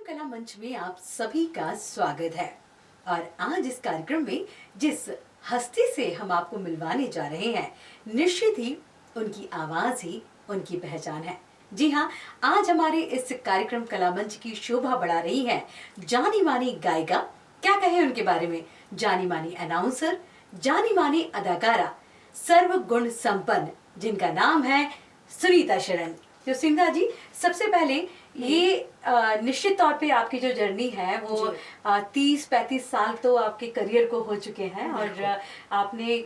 कला मंच में आप सभी का स्वागत है। और आज इस कार्यक्रम में जिस हस्ती से हम आपको मिलवाने जा रहे हैं, निश्चित ही उनकी आवाज ही उनकी पहचान है। जी हाँ, आज हमारे इस कार्यक्रम कला मंच की शोभा बढ़ा रही है जानी मानी गायिका, क्या कहें उनके बारे में, जानी मानी अनाउंसर, जानी मानी अदाकारा, सर्व गुण संपन्न, जिनका नाम है सुनीता शरण। तो सुनीता जी, सबसे पहले ये निश्चित तौर पे आपकी जो जर्नी है वो 30-35 साल तो आपके करियर को हो चुके हैं और आपने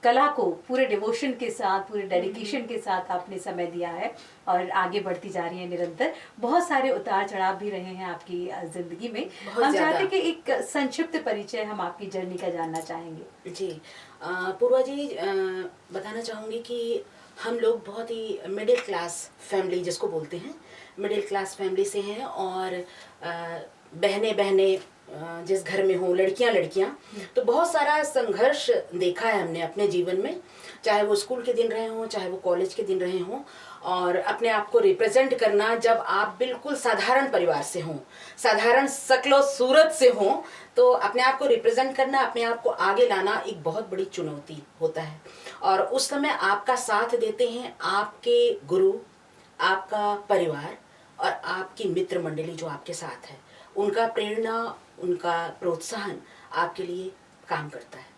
कला को पूरे डिवोशन के साथ, पूरे डेडिकेशन के साथ आपने समय दिया है और आगे बढ़ती जा रही है निरंतर। बहुत सारे उतार चढ़ाव भी रहे हैं आपकी जिंदगी में। हम चाहते हैं कि एक संक्षिप्त परिचय हम आपकी जर्नी का जानना चाहेंगे। जी पूर्वा जी, बताना चाहूँगी कि हम लोग बहुत ही मिडिल क्लास फैमिली जिसको बोलते हैं, मिडिल क्लास फैमिली से हैं। और बहनें जिस घर में हो, लड़कियां, तो बहुत सारा संघर्ष देखा है हमने अपने जीवन में, चाहे वो स्कूल के दिन रहे हों, चाहे वो कॉलेज के दिन रहे हों। और अपने आप को रिप्रेजेंट करना, जब आप बिल्कुल साधारण परिवार से हों, साधारण शक्ल सूरत से हों, तो अपने आप को रिप्रेजेंट करना, अपने आप को आगे लाना एक बहुत बड़ी चुनौती होता है। और उस समय आपका साथ देते हैं आपके गुरु, आपका परिवार और आपकी मित्र मंडली जो आपके साथ है। उनका प्रेरणा, उनका प्रोत्साहन आपके लिए काम करता है।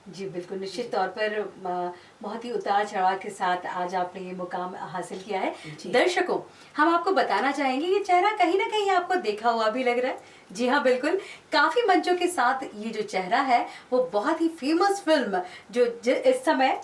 जी बिल्कुल, निश्चित तौर पर बहुत ही उतार चढ़ाव के साथ आज आपने ये मुकाम हासिल किया है। दर्शकों, हम आपको बताना चाहेंगे ये चेहरा कहीं ना कहीं आपको देखा हुआ भी लग रहा है। जी हाँ बिल्कुल, काफी मंचों के साथ ये जो चेहरा है वो बहुत ही फेमस फिल्म जो इस समय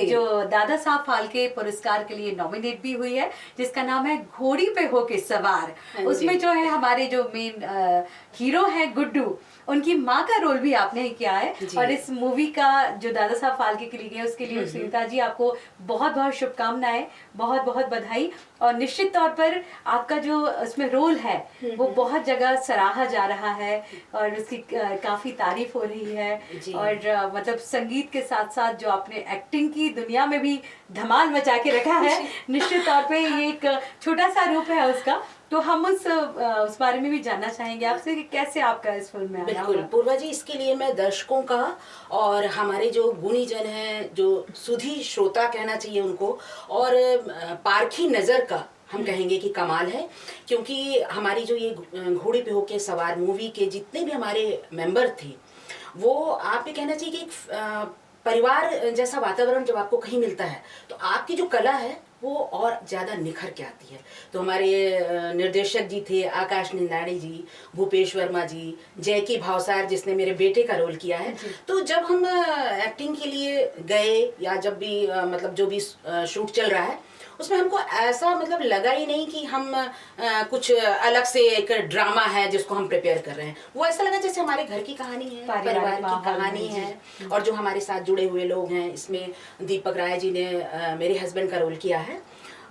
जो दादा साहब फाल्के पुरस्कार के लिए नॉमिनेट भी हुई है, जिसका नाम है घोड़ी पे होके सवार। उसमें जो है हमारे जो मेन हीरो है गुड्डू, उनकी माँ का रोल भी आपने ही किया है। और इस मूवी का जो दादा साहब फाल्के के लिए उसके लिए सुनीता जी आपको बहुत बहुत शुभकामनाएं, बहुत बहुत बधाई। और निश्चित तौर पर आपका जो उसमें रोल है वो बहुत जगह सराहा जा रहा है और उसकी काफी तारीफ हो रही है। और मतलब संगीत के साथ साथ जो आपने एक्टिंग की दुनिया में भी धमाल मचा के रखा है, निश्चित तौर पे ये एक छोटा सा रूप है उसका। तो हम उस बारे में भी जानना चाहेंगे आपसे कि कैसे आपका इस फिल्म में आना। बिल्कुल पूर्वा जी, इसके लिए मैं दर्शकों का और हमारे जो गुणीजन हैं, जो सुधी श्रोता कहना चाहिए उनको, और पारखी नज़र का हम कहेंगे कि कमाल है। क्योंकि हमारी जो ये घोड़ी पे होके सवार मूवी के जितने भी हमारे मेंबर थे, वो आप ये कहना चाहिए कि एक परिवार जैसा वातावरण जब आपको कहीं मिलता है तो आपकी जो कला है वो और ज़्यादा निखर के आती है। तो हमारे निर्देशक जी थे आकाश निंदाणी जी, भूपेश वर्मा जी, जयकी भावसार जिसने मेरे बेटे का रोल किया है। तो जब हम एक्टिंग के लिए गए या जब भी मतलब जो भी शूट चल रहा है, उसमें हमको ऐसा मतलब लगा ही नहीं कि हम कुछ अलग से एक ड्रामा है जिसको हम प्रिपेयर कर रहे हैं। वो ऐसा लगा जैसे हमारे घर की कहानी है, परिवार की कहानी है। और जो हमारे साथ जुड़े हुए लोग हैं, इसमें दीपक राय जी ने मेरे हस्बैंड का रोल किया है,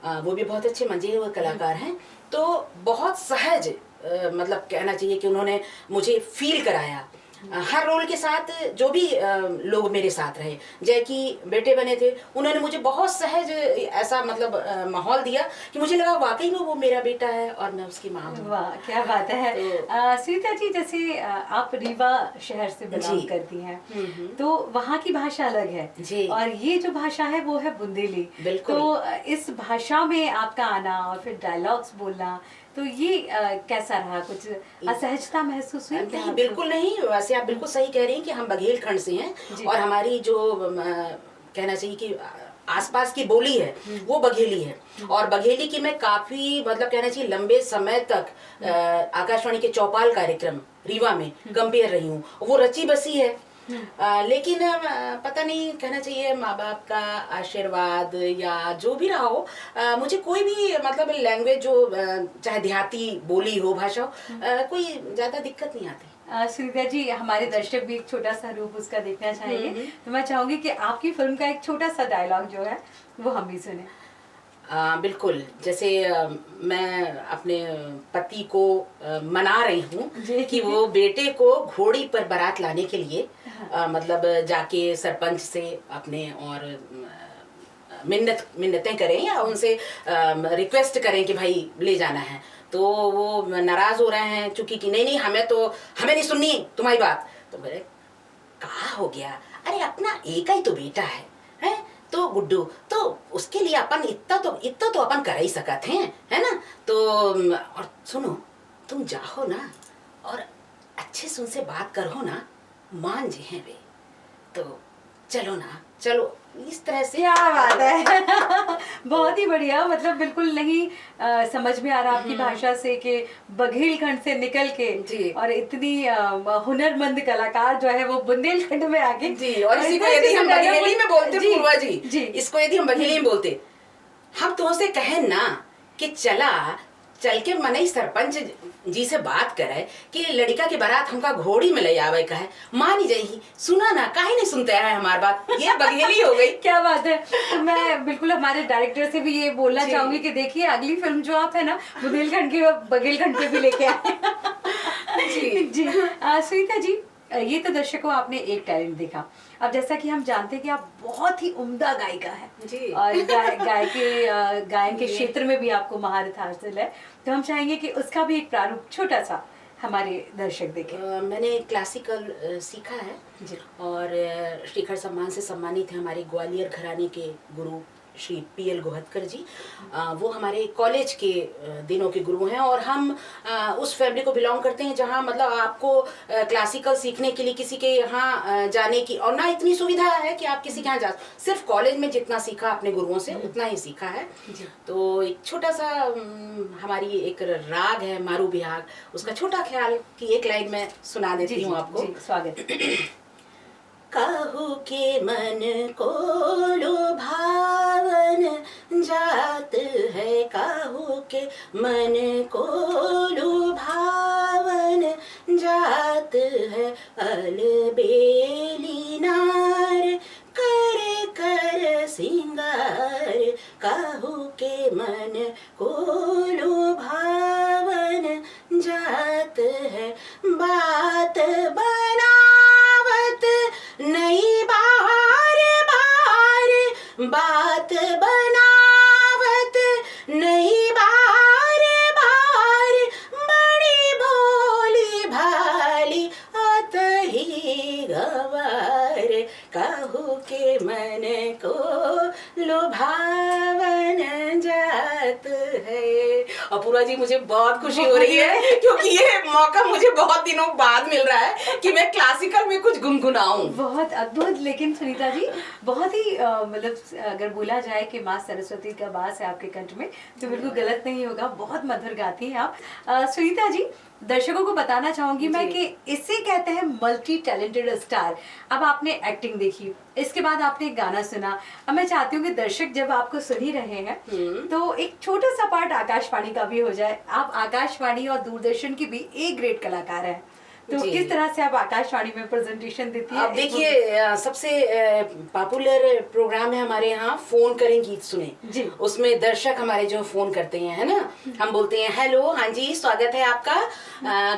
वो भी बहुत अच्छे मंजे हुए कलाकार हैं। तो बहुत सहज मतलब कहना चाहिए कि उन्होंने मुझे फील कराया। हर रोल के साथ जो भी लोग मेरे साथ रहे, जैकी बेटे बने थे, उन्होंने मुझे बहुत सहज ऐसा मतलब माहौल दिया कि मुझे लगा वाकई में वो मेरा बेटा है और मैं उसकी माँ हूँ। वाह क्या बात है। तो, सुनीता जी, जैसे आप रीवा शहर से बिलोंग करती हैं, तो वहाँ की भाषा अलग है जी। और ये जो भाषा है वो है बुंदेली। तो इस भाषा में आपका आना और फिर डायलॉग्स बोलना, तो ये कैसा रहा? कुछ असहजता महसूस हुई? नहीं, बिल्कुल नहीं। वैसे आप बिल्कुल सही कह रही हैं कि हम बघेल खंड से हैं और हमारी जो कहना चाहिए कि आसपास की बोली है वो बघेली है। और बघेली की मैं काफी मतलब कहना चाहिए लंबे समय तक आकाशवाणी के चौपाल कार्यक्रम रीवा में गंभीर रही हूँ। वो रची बसी है। लेकिन पता नहीं, कहना चाहिए माँ बाप का आशीर्वाद या जो भी रहा हो, मुझे कोई भी मतलब लैंग्वेज जो चाहे देहाती बोली हो, भाषा हो, कोई ज्यादा दिक्कत नहीं आती। सुनीता जी, हमारे दर्शक भी एक छोटा सा रूप उसका देखना चाहेंगे, तो मैं चाहूंगी कि आपकी फिल्म का एक छोटा सा डायलॉग जो है वो हम भी सुने। बिल्कुल, जैसे मैं अपने पति को मना रही हूँ कि वो बेटे को घोड़ी पर बारात लाने के लिए मतलब जाके सरपंच से अपने और मिन्नतें करें या उनसे रिक्वेस्ट करें कि भाई ले जाना है। तो वो नाराज हो रहे हैं चूंकि कि नहीं नहीं हमें नहीं सुननी तुम्हारी बात। तो मेरे कहा हो गया, अरे अपना एक ही तो बेटा है तो गुड्डू, तो उसके लिए अपन इतना तो अपन कर ही सकत हैं, है ना। तो और सुनो, तुम जाओ ना और अच्छे से उनसे बात करो ना, मान जी हैं वे, तो चलो ना, चलो इस तरह से। क्या बात है बहुत ही बढ़िया, मतलब बिल्कुल नहीं समझ में आ रहा आपकी भाषा से कि बघेलखंड से निकल के और इतनी हुनरमंद कलाकार जो है वो बुंदेलखंड में आके जी। और इसी को यदि हम बघेली में बोलते पूर्वा जी, इसको यदि हम बघेली में बोलते, हम तो उसे कहें ना कि चल के मनई सरपंच जी से बात करे कि लड़का के बारात हमका घोड़ी में ले आवे का है, मानी जाएगी, सुना ना, काहे नहीं सुनते हैं हमारी बात, ये बघेली हो गई। क्या बात है। तो मैं बिल्कुल हमारे डायरेक्टर से भी ये बोलना चाहूंगी कि देखिए अगली फिल्म जो आप है ना बुंदेलखंड की बघेलखंड पे भी लेके आए जी जी। सुनीता जी, ये तो दर्शकों आपने एक टैलेंट देखा, अब जैसा कि हम जानते हैं कि आप बहुत ही उम्दा गायिका है जी। और गायन के क्षेत्र में भी आपको महारत हासिल है, तो हम चाहेंगे कि उसका भी एक प्रारूप छोटा सा हमारे दर्शक देखें। मैंने क्लासिकल सीखा है जी। और शिखर सम्मान से सम्मानित है हमारे ग्वालियर घराने के गुरु श्री पीएल गोहतकर जी। वो हमारे कॉलेज के दिनों के गुरु हैं और हम उस फैमिली को बिलोंग करते हैं जहाँ मतलब आपको क्लासिकल सीखने के लिए किसी के यहाँ जाने की और ना इतनी सुविधा है कि आप किसी के यहाँ जा, सिर्फ कॉलेज में जितना सीखा अपने गुरुओं से उतना ही सीखा है। तो एक छोटा सा हमारी एक राग है मारू बिहाग, उसका छोटा ख्याल की एक लाइन में सुना देती हूँ आपको। स्वागत। कहू के मन को लुभावन जात है, कहू के मन को लुभावन जात है, अलबेली नार कर कर सिंगार, कहू के मन को लुभावन जात है, बात बनावत नई बार बार, बात बनावत नई बार बार, बड़ी भोली भाली अतही गवार, कहू के मन को लुभावन जात है। अपूर्वा जी, मुझे बहुत खुशी हो रही है क्योंकि ये मौका मुझे बहुत दिनों बाद मिल रहा है कि मैं क्लासिकल में कुछ गुनगुनाऊं। बहुत अद्भुत। लेकिन सुनीता जी, बहुत ही मतलब अगर बोला जाए कि माँ सरस्वती का वास है आपके कंठ में तो बिल्कुल गलत नहीं होगा, बहुत मधुर गाती हैं आप। सुनीता जी, दर्शकों को बताना चाहूंगी मैं कि इसे कहते हैं मल्टी टैलेंटेड स्टार। अब आपने एक्टिंग देखी, इसके बाद आपने गाना सुना, अब मैं चाहती हूँ कि दर्शक जब आपको सुन ही रहे हैं तो एक छोटा सा पार्ट आकाशवाणी का भी हो जाए। आप आकाशवाणी और दूरदर्शन की भी एक ग्रेट कलाकार हैं, तो किस तरह से आप आकाशवाणी में प्रेजेंटेशन देती हैं? अब देखिए, सबसे पॉपुलर प्रोग्राम है हमारे यहाँ फोन करें गीत सुने जी। उसमें दर्शक हमारे जो फोन करते हैं, है ना, हम बोलते हैं हेलो, हाँ जी स्वागत है आपका,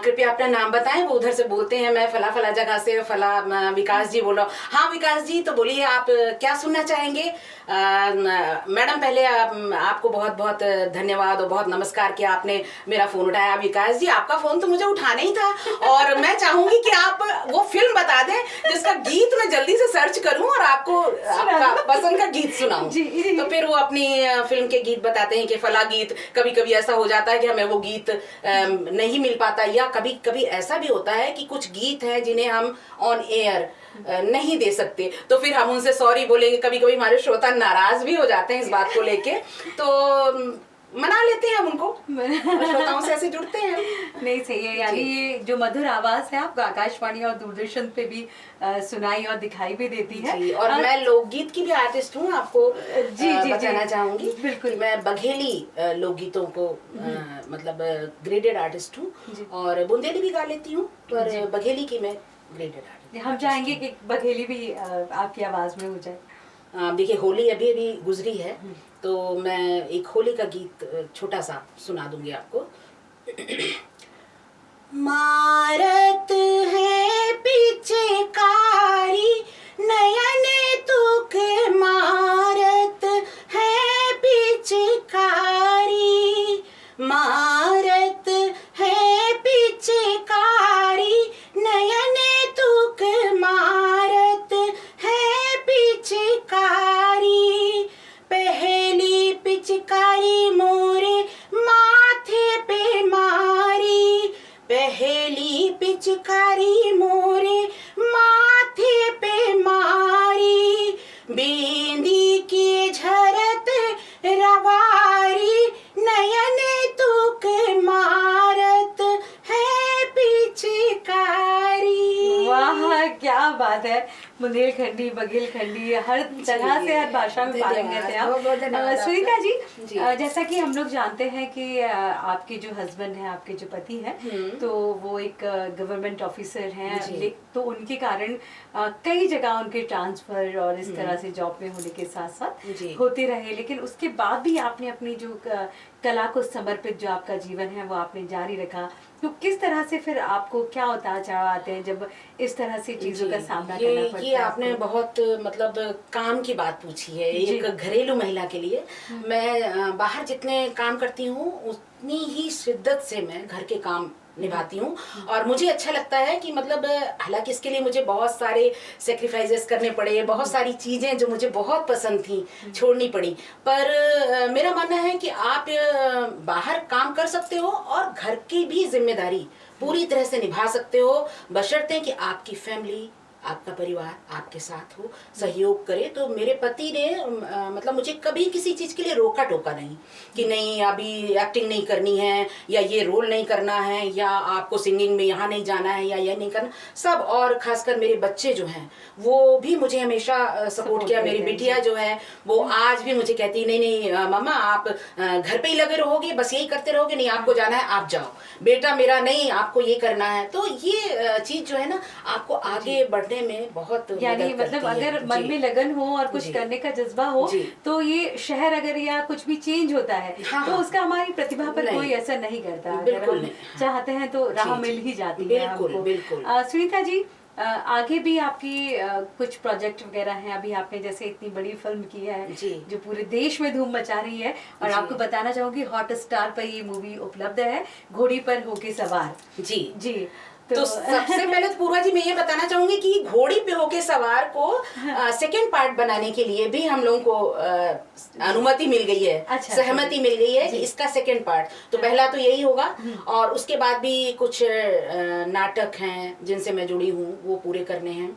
कृपया अपना नाम बताएं। वो उधर से बोलते हैं मैं फला फला जगह से फला विकास जी बोल रहा हूँ। हाँ विकास जी, तो बोलिए आप क्या सुनना चाहेंगे? मैडम, पहले आपको बहुत बहुत धन्यवाद और बहुत नमस्कार कि आपने मेरा फोन उठाया। विकास जी, आपका फोन तो मुझे उठाना ही था और मैं चाहूंगी कि आप वो फिल्म बता दें जिसका गीत मैं जल्दी से सर्च करूं और आपको आपका पसंद का गीत सुनाऊं। तो फिर वो अपनी फिल्म के गीत बताते हैं कि फला गीत, कभी कभी ऐसा हो जाता है कि हमें वो गीत नहीं मिल पाता, या कभी कभी ऐसा भी होता है कि कुछ गीत है जिन्हें हम ऑन एयर नहीं दे सकते, तो फिर हम उनसे सॉरी बोलेंगे। कभी कभी हमारे श्रोता नाराज भी हो जाते हैं इस बात को लेके, तो मना लेते हैं हम उनको, श्रोताओं से ऐसे जुड़ते हैं। नहीं, सही है। यानी ये जो मधुर आवाज है आपको आकाशवाणी और दूरदर्शन पे भी सुनाई और दिखाई भी देती है। जी, और मैं लोकगीत की भी आर्टिस्ट हूँ, आपको बताना चाहूंगी। बिल्कुल, मैं बघेली लोकगीतों को मतलब ग्रेडेड आर्टिस्ट हूँ और बुंदेली भी गा लेती हूँ, पर बघेली की मैं ग्रेडेड आर्टिस्ट। हम चाहेंगे कि बघेली भी आपकी आवाज में हो जाए। देखिए, होली अभी अभी गुजरी है तो मैं एक होली का गीत छोटा सा सुना दूंगी आपको। मारत है पिचकारी नयन तुक, मारत है पिचकारी, मारत पिचकारी मोरे माथे पे मारी, बिंदी की झरत रवारी, नयन तुक मारत है पिचकारी। वाह क्या बात है, बुंदेलखंडी, बघेलखंडी, हर तरह से हर भाषा में पारंगत है आप। सुनीता जी, जैसा कि हम लोग जानते हैं कि आपके जो हस्बैंड हैं, आपके जो पति हैं, तो वो एक गवर्नमेंट ऑफिसर हैं, तो उनके कारण कई जगह उनके ट्रांसफर और इस तरह से जॉब में होने के साथ साथ होते रहे, लेकिन उसके बाद भी आपने अपनी जो कला को समर्पित जो आपका जीवन है वो आपने जारी रखा। तो किस तरह से फिर आपको क्या उतार चढ़ाव आते हैं जब इस तरह से चीजों का सामना करना पड़ता है? ये आपने बहुत मतलब काम की बात पूछी है एक घरेलू महिला के लिए। मैं बाहर जितने काम करती हूँ उतनी ही शिद्दत से मैं घर के काम निभाती हूँ, और मुझे अच्छा लगता है कि मतलब हालांकि इसके लिए मुझे बहुत सारे सेक्रीफाइसेस करने पड़े, बहुत सारी चीज़ें जो मुझे बहुत पसंद थी छोड़नी पड़ी, पर मेरा मानना है कि आप बाहर काम कर सकते हो और घर की भी जिम्मेदारी पूरी तरह से निभा सकते हो, बशर्ते कि आपकी फैमिली, आपका परिवार आपके साथ हो, सहयोग करे। तो मेरे पति ने मतलब मुझे कभी किसी चीज के लिए रोका टोका नहीं कि नहीं अभी एक्टिंग नहीं करनी है, या ये रोल नहीं करना है, या आपको सिंगिंग में यहाँ नहीं जाना है, या ये नहीं करना सब। और खासकर मेरे बच्चे जो हैं वो भी मुझे हमेशा सपोर्ट किया। मेरी बिटिया जो है वो आज भी मुझे कहती नहीं नहीं मम्मा आप घर पे ही लगे रहोगे, बस यही करते रहोगे, नहीं आपको जाना है आप जाओ, बेटा मेरा नहीं आपको ये करना है। तो ये चीज जो है ना आपको आगे बढ़ने में बहुत यानी मतलब अगर मन में लगन हो और कुछ करने का जज्बा हो, तो ये शहर अगर या कुछ भी चेंज होता है तो उसका हमारी प्रतिभा पर कोई असर नहीं करता। अगर हम चाहते हैं तो राह मिल ही जाती है हमको। सुनीता जी, आगे भी आपकी कुछ प्रोजेक्ट वगैरह हैं? अभी आपने जैसे इतनी बड़ी फिल्म की है जो पूरे देश में धूम मचा रही है, और आपको बताना चाहूंगी हॉट स्टार पर ये मूवी उपलब्ध है, घोड़ी पर होके सवार। जी तो सबसे पहले तो पूर्वा जी मैं ये बताना चाहूंगी कि घोड़ी पे होके सवार को सेकंड पार्ट बनाने के लिए भी हम लोगों को अनुमति मिल गई है, सहमति मिल गई है कि इसका सेकंड पार्ट। तो पहला तो यही होगा, और उसके बाद भी कुछ नाटक हैं जिनसे मैं जुड़ी हूँ वो पूरे करने हैं,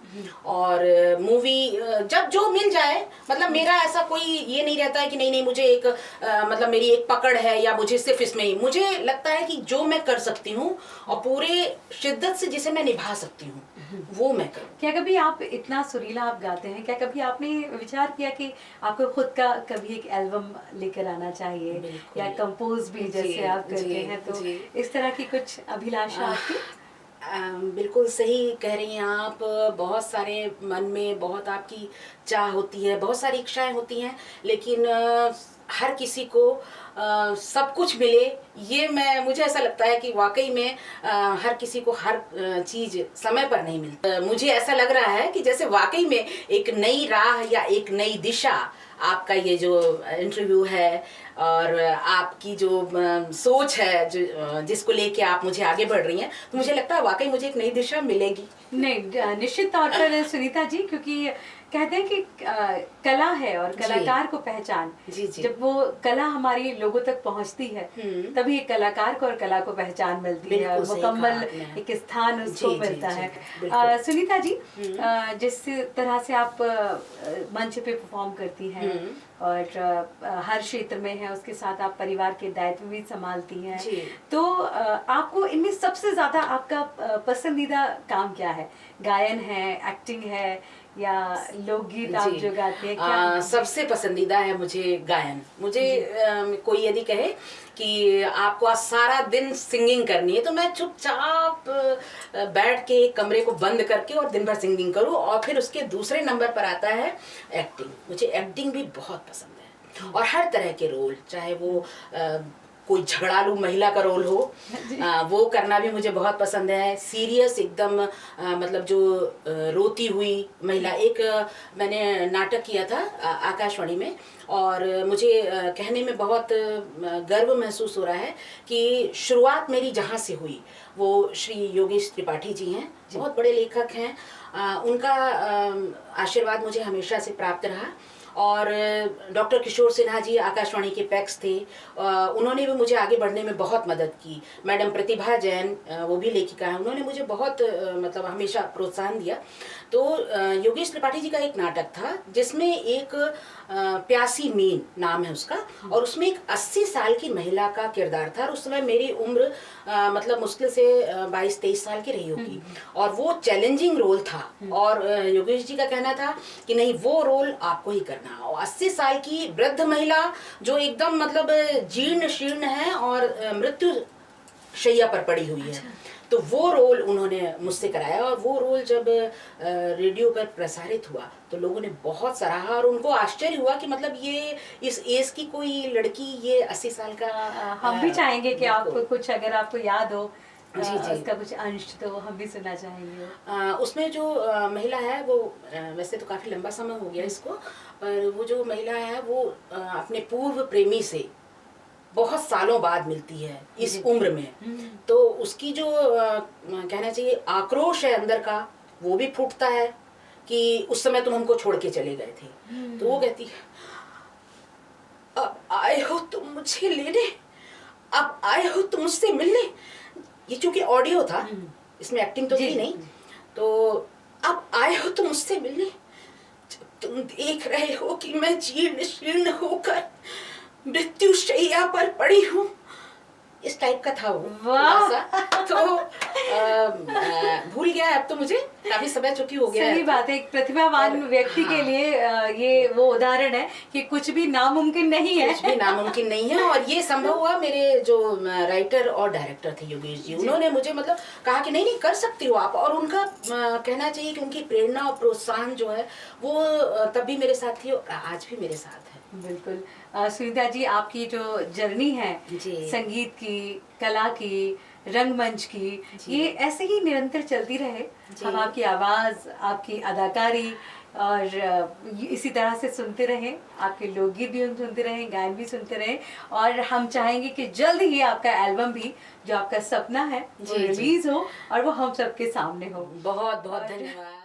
और मूवी जब जो मिल जाए। मतलब मेरा ऐसा कोई ये नहीं रहता है कि नहीं नहीं मुझे एक मतलब मेरी एक पकड़ है या मुझे सिर्फ इसमें ही। मुझे लगता है कि जो मैं कर सकती हूँ और पूरे शिद्दत से जिसे मैं निभा सकती हूँ वो मैं करूँ। क्या कभी आप इतना सुरीला आप गाते हैं, क्या कभी आपने विचार किया कि आपको खुद का कभी एक एल्बम लेकर आना चाहिए, या कंपोज भी जैसे आप करते हैं, तो इस तरह की कुछ अभिलाषा आपकी? बिल्कुल सही कह रही हैं आप। बहुत सारे मन में बहुत आपकी चाह होती है, बहुत सारी इच्छाएं होती हैं, लेकिन हर किसी को सब कुछ मिले ये मुझे ऐसा लगता है कि वाकई में हर किसी को हर चीज समय पर नहीं मिलती। मुझे ऐसा लग रहा है कि जैसे वाकई में एक नई राह या एक नई दिशा आपका ये जो इंटरव्यू है और आपकी जो सोच है जो जिसको लेके आप मुझे आगे बढ़ रही हैं, तो मुझे लगता है वाकई मुझे एक नई दिशा मिलेगी। नहीं, निश्चित तौर पर सुनीता जी, क्योंकि कहते हैं कि कला है और कलाकार को पहचान, जब वो कला हमारी लोगों तक पहुंचती है तभी एक कलाकार को और कला को पहचान मिलती है और मुकम्मल एक स्थान उसको मिलता है। सुनीता जी, जिस तरह से आप मंच पे परफॉर्म करती हैं और हर क्षेत्र में है, उसके साथ आप परिवार के दायित्व भी संभालती हैं, तो आपको इनमें सबसे ज्यादा आपका पसंदीदा काम क्या है? गायन है, एक्टिंग है, या लोकगीत आप जो गाते हैं? सबसे पसंदीदा है मुझे गायन। मुझे कोई यदि कहे कि आपको आज सारा दिन सिंगिंग करनी है, तो मैं चुपचाप बैठ के एक कमरे को बंद करके और दिन भर सिंगिंग करूं। और फिर उसके दूसरे नंबर पर आता है एक्टिंग। मुझे एक्टिंग भी बहुत पसंद है, और हर तरह के रोल, चाहे वो कोई झगड़ालू महिला का रोल हो वो करना भी मुझे बहुत पसंद है। सीरियस एकदम मतलब जो रोती हुई महिला, एक मैंने नाटक किया था आकाशवाणी में, और मुझे कहने में बहुत गर्व महसूस हो रहा है कि शुरुआत मेरी जहाँ से हुई वो श्री योगेश त्रिपाठी जी हैं, बहुत बड़े लेखक हैं। उनका आशीर्वाद मुझे हमेशा से प्राप्त रहा, और डॉक्टर किशोर सिन्हा जी आकाशवाणी के पैक्स थे, उन्होंने भी मुझे आगे बढ़ने में बहुत मदद की। मैडम प्रतिभा जैन, वो भी लेखिका हैं, उन्होंने मुझे बहुत मतलब हमेशा प्रोत्साहन दिया। तो योगेश त्रिपाठी जी का एक नाटक था जिसमें एक प्यासी मीन नाम है उसका, और उसमें एक 80 साल की महिला का किरदार था, और उस समय मेरी उम्र मतलब मुश्किल से 22-23 साल की रही होगी, और वो चैलेंजिंग रोल था। और योगेश जी का कहना था कि नहीं, वो रोल आपको ही करना। और 80 साल की वृद्ध महिला जो एकदम मतलब जीर्ण शीर्ण है और मृत्यु शैया पर पड़ी हुई है, तो वो रोल उन्होंने मुझसे कराया। और वो रोल जब रेडियो पर प्रसारित हुआ तो लोगों ने बहुत सराहा, और उनको आश्चर्य हुआ कि मतलब ये इस एज की कोई लड़की, ये 80 साल का। हम भी चाहेंगे कि आपको कुछ, अगर आपको याद हो जी उसका कुछ अंश, तो हम भी सुनना चाहेंगे। उसमें जो महिला है वो वैसे तो काफ़ी लंबा समय हो गया इसको, पर वो जो महिला है वो अपने पूर्व प्रेमी से बहुत सालों बाद मिलती है इस उम्र में। तो उसकी जो कहना चाहिए आक्रोश है अंदर का, वो भी फूटता है कि उस समय तुम हमको छोड़ के चले गए थे। तो वो कहती है, अब आए हो तुम मुझे लेने, अब आए हो तुम मुझसे मिलने। ये चूंकि ऑडियो था, इसमें एक्टिंग तो थी नहीं, तो अब आए हो तुम मुझसे मिलने, जब तुम देख रहे हो कि मैं जीर्ण शीर्ण होकर मृत्यु शैया पर पड़ी हूँ। इस टाइप का था वो थोड़ा। तो भूल गया अब तो, मुझे काफी समय चुकी हो गया। सही बात है, एक प्रतिभावान व्यक्ति के लिए ये वो उदाहरण है कि कुछ भी नामुमकिन नहीं है। कुछ भी नामुमकिन नहीं है। और ये संभव हुआ, मेरे जो राइटर और डायरेक्टर थे योगेश जी, उन्होंने मुझे मतलब कहा कि नहीं नहीं कर सकती हो आप। और उनका कहना चाहिए कि उनकी प्रेरणा और प्रोत्साहन जो है वो तब भी मेरे साथ थी और आज भी मेरे साथ है। बिल्कुल। सुनीता जी, आपकी जो जर्नी है संगीत की, कला की, रंगमंच की, ये ऐसे ही निरंतर चलती रहे। हम आपकी आवाज़, आपकी अदाकारी और इसी तरह से सुनते रहें, आपके लोकगीत भी सुनते रहें, गायन भी सुनते रहें। और हम चाहेंगे कि जल्द ही आपका एल्बम भी, जो आपका सपना है, वो रिलीज हो और वो हम सबके सामने हो। बहुत बहुत धन्यवाद।